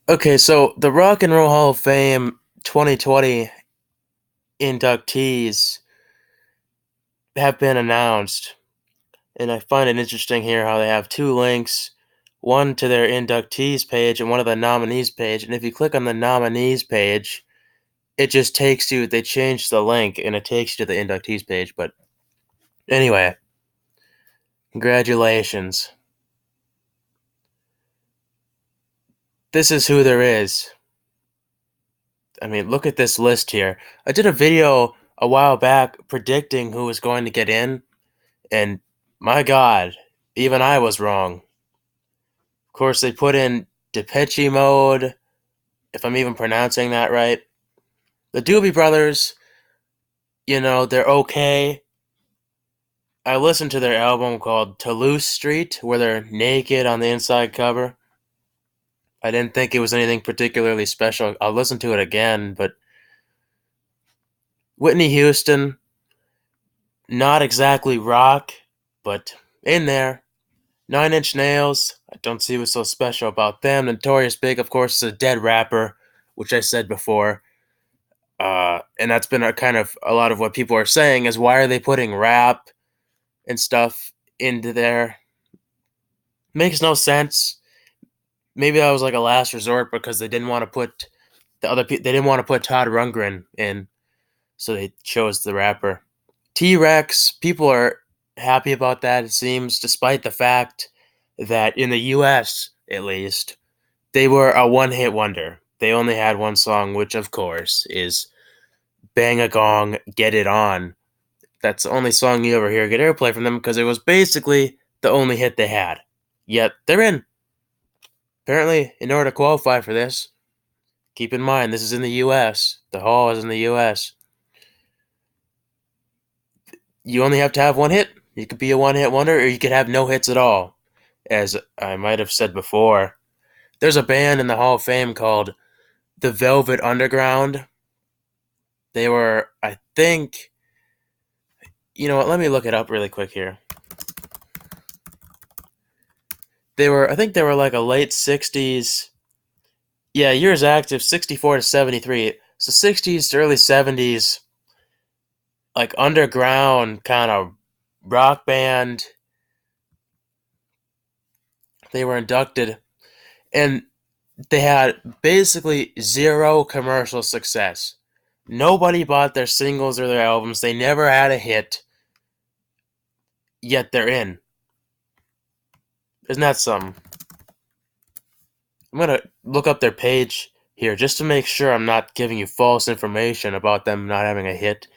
Okay, so the Rock and Roll Hall of Fame 2020 inductees have been announced, and I find it interesting here how they have two links, one to their inductees page and one to the nominees page. And if you click on the nominees page, it just takes you, they changed the link and it takes you to the inductees page. But anyway, congratulations. This is who there is. I mean, look at this list here. I did a video a while back predicting who was going to get in. And my God, even I was wrong. Of course, they put in Depeche Mode, if I'm even pronouncing that right. The Doobie Brothers, they're okay. I listened to their album called Toulouse Street, where they're naked on the inside cover. I didn't think it was anything particularly special. I'll listen to it again, but Whitney Houston, not exactly rock, but in there. Nine Inch Nails, I don't see what's so special about them. Notorious Big, of course, is a dead rapper, which I said before. And that's been a kind of a lot of what people are saying is why are they putting rap and stuff into there? Makes no sense. Maybe that was like a last resort because they didn't want to put they didn't want to put Todd Rundgren in, so they chose the rapper. T Rex, people are happy about that, it seems, despite the fact that in the US, at least, they were a one hit wonder. They only had one song, which of course is Bang a Gong, Get It On. That's the only song you ever hear get airplay from them because it was basically the only hit they had. Yet they're in. Apparently, in order to qualify for this, keep in mind this is in the US. The Hall is in the US. You only have to have one hit. You could be a one hit wonder, or you could have no hits at all. As I might have said before, there's a band in the Hall of Fame called the Velvet Underground. They were, I think, you know what, let me look it up really quick here. I think they were like a late 60s. Yeah, years active, 64 to 73. So 60s to early 70s, like underground kind of rock band. They were inducted, and they had basically zero commercial success. Nobody bought their singles or their albums. They never had a hit, yet they're in. Isn't that something? I'm going to look up their page here just to make sure I'm not giving you false information about them not having a hit.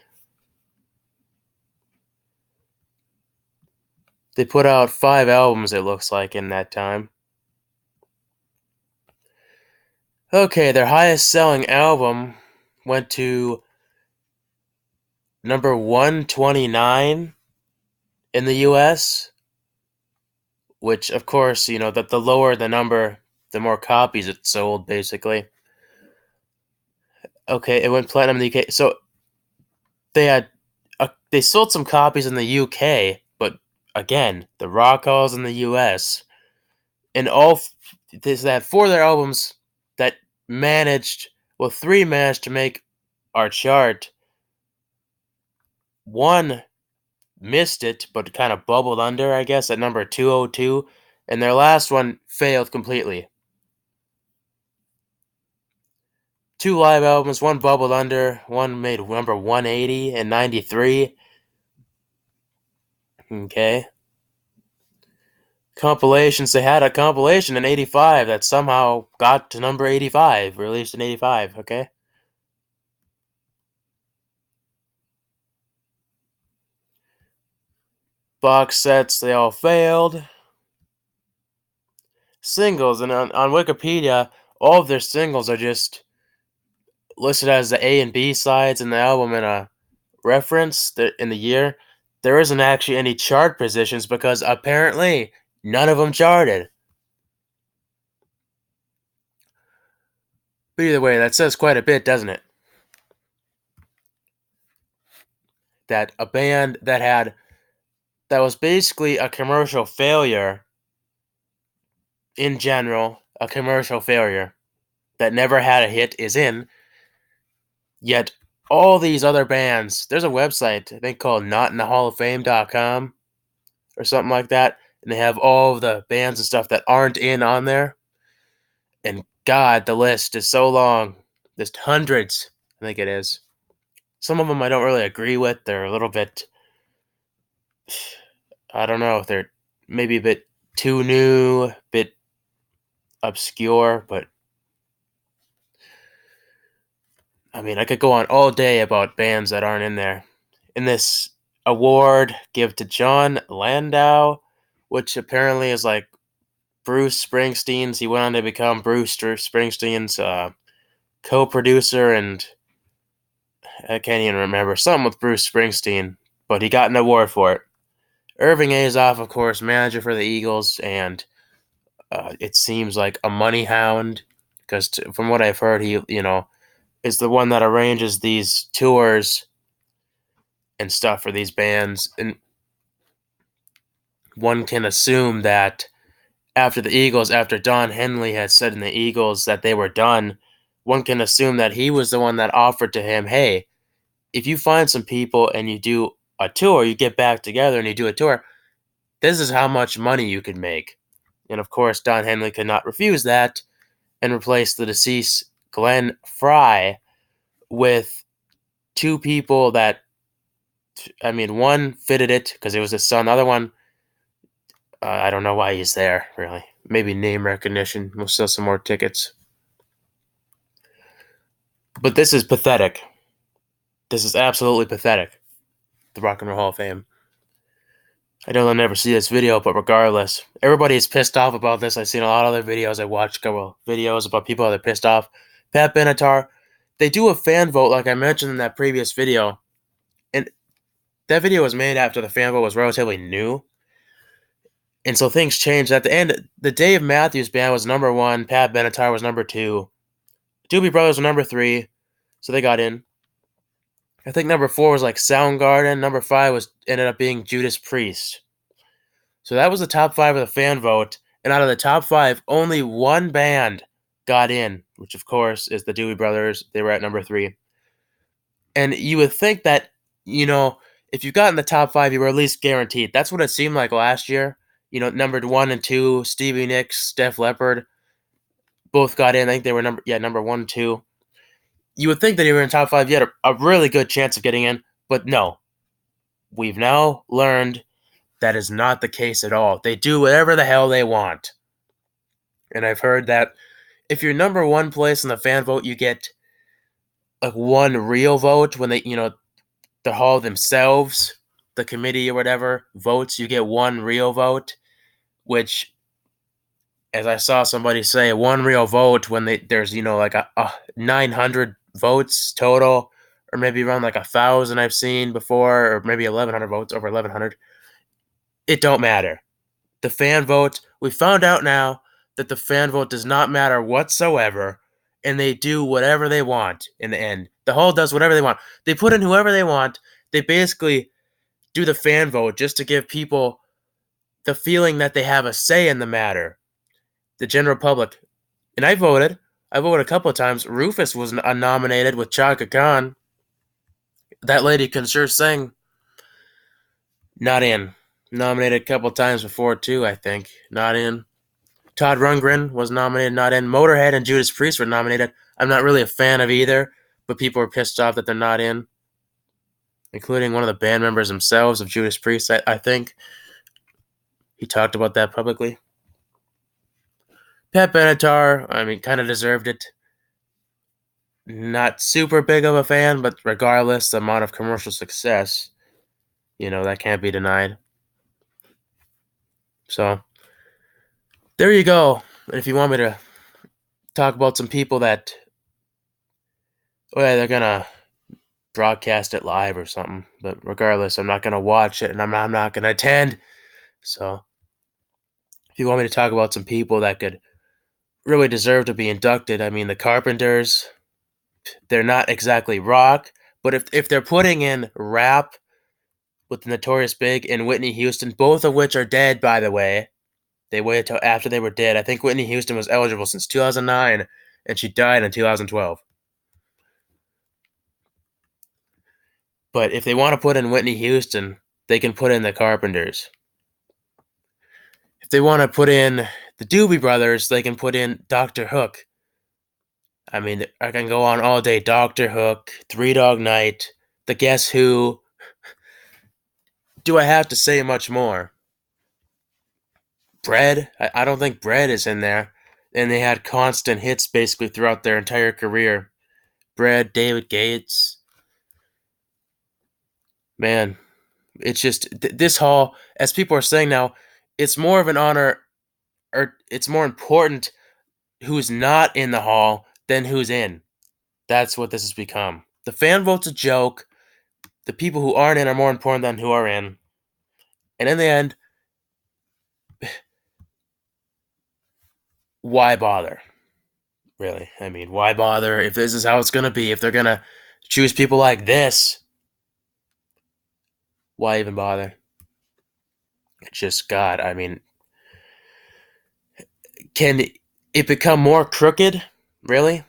They put out 5 albums, it looks like, in that time. Okay, their highest selling album went to number 129 in the US, which, of course, that the lower the number, the more copies it sold, basically. Okay, it went platinum in the UK. So they had they sold some copies in the UK, but again, the rock halls in the US, and they had 4 of their albums that managed, well, 3 managed to make our chart. One missed it, but kind of bubbled under, I guess, at number 202, and their last one failed completely. 2 live albums, one bubbled under, one made number 180 and 93. Okay. Compilations, they had a compilation in 85 that somehow got to number 85, released in 85, okay? Box sets, they all failed. Singles, and on Wikipedia, all of their singles are just listed as the A and B sides in the album in a reference in the year. There isn't actually any chart positions because apparently none of them charted. But either way, that says quite a bit, doesn't it? That a band that was basically a commercial failure in general, a commercial failure. that never had a hit is in. Yet all these other bands, there's a website I think called notinthehalloffame.com or something like that, and they have all of the bands and stuff that aren't in on there. And God, the list is so long. There's hundreds, I think it is. Some of them I don't really agree with. They're a little bit, I don't know, they're maybe a bit too new, a bit obscure, but I mean, I could go on all day about bands that aren't in there. In this award, give to John Landau, which apparently is like Bruce Springsteen's. He went on to become Bruce Springsteen's co-producer, and I can't even remember something with Bruce Springsteen, but he got an award for it. Irving Azoff, of course, manager for the Eagles, and it seems like a money hound because from what I've heard, he is the one that arranges these tours and stuff for these bands, and one can assume that after the Eagles, after Don Henley had said in the Eagles that they were done, one can assume that he was the one that offered to him, hey, if you find some people and you do a tour, you get back together and you do a tour, this is how much money you could make. And of course, Don Henley could not refuse that and replace the deceased Glenn Fry with two people that, I mean, one fitted it because it was his son. The other one, I don't know why he's there, really. Maybe name recognition. We'll sell some more tickets. But this is pathetic. This is absolutely pathetic. The Rock and Roll Hall of Fame. I know they'll never see this video, but regardless, everybody's pissed off about this. I've seen a lot of other videos. I watched a couple videos about people that are pissed off. Pat Benatar, they do a fan vote like I mentioned in that previous video. And that video was made after the fan vote was relatively new. And so things changed. At the end, the Dave Matthews Band was number 1. Pat Benatar was number 2. Doobie Brothers were number 3. So they got in. I think number 4 was like Soundgarden. Number 5 ended up being Judas Priest. So that was the top 5 of the fan vote. And out of the top 5, only one band got in, which of course is the Doobie Brothers. They were at number 3. And you would think that, if you got in the top 5, you were at least guaranteed. That's what it seemed like last year. Numbered 1 and 2, Stevie Nicks, Def Leppard, both got in. I think they were number 1 and 2. You would think that you were in top 5, you had a really good chance of getting in, but no. We've now learned that is not the case at all. They do whatever the hell they want. And I've heard that if you're number 1 place in the fan vote, you get like 1 real vote when they, the hall themselves, the committee or whatever, votes, you get 1 real vote, which, as I saw somebody say, 1 real vote when there's, like a 900 votes total, or maybe around like 1,000 I've seen before, or maybe 1,100 votes, over 1,100. It don't matter. The fan vote, we found out now that the fan vote does not matter whatsoever, and they do whatever they want in the end. The hall does whatever they want. They put in whoever they want. They basically do the fan vote just to give people the feeling that they have a say in the matter. The general public. And I voted. I voted a couple of times. Rufus was nominated with Chaka Khan. That lady can sure sing. Not in. Nominated a couple of times before, too, I think. Not in. Todd Rundgren was nominated, not in. Motorhead and Judas Priest were nominated. I'm not really a fan of either, but people are pissed off that they're not in. Including one of the band members themselves of Judas Priest, I think. He talked about that publicly. Pat Benatar, kind of deserved it. Not super big of a fan, but regardless, the amount of commercial success, that can't be denied. So, there you go. And if you want me to talk about some people that, they're going to broadcast it live or something. But regardless, I'm not going to watch it, and I'm not going to attend. So, if you want me to talk about some people that could really deserve to be inducted, the Carpenters, they're not exactly rock, but if they're putting in rap with the Notorious Big and Whitney Houston, both of which are dead, by the way. They waited till after they were dead. I think Whitney Houston was eligible since 2009, and she died in 2012. But if they want to put in Whitney Houston, they can put in the Carpenters. If they want to put in the Doobie Brothers, they can put in Dr. Hook. I mean, I can go on all day. Dr. Hook, Three Dog Night, The Guess Who. Do I have to say much more? Bread? I don't think Bread is in there. And they had constant hits basically throughout their entire career. Bread, David Gates. Man, it's just this hall, as people are saying now, it's more of an honor, or it's more important who's not in the hall than who's in. That's what this has become. The fan vote's a joke. The people who aren't in are more important than who are in. And in the end, why bother? Really? I mean, why bother if this is how it's going to be? If they're going to choose people like this, why even bother? It's just God. I mean, can it become more crooked? Really?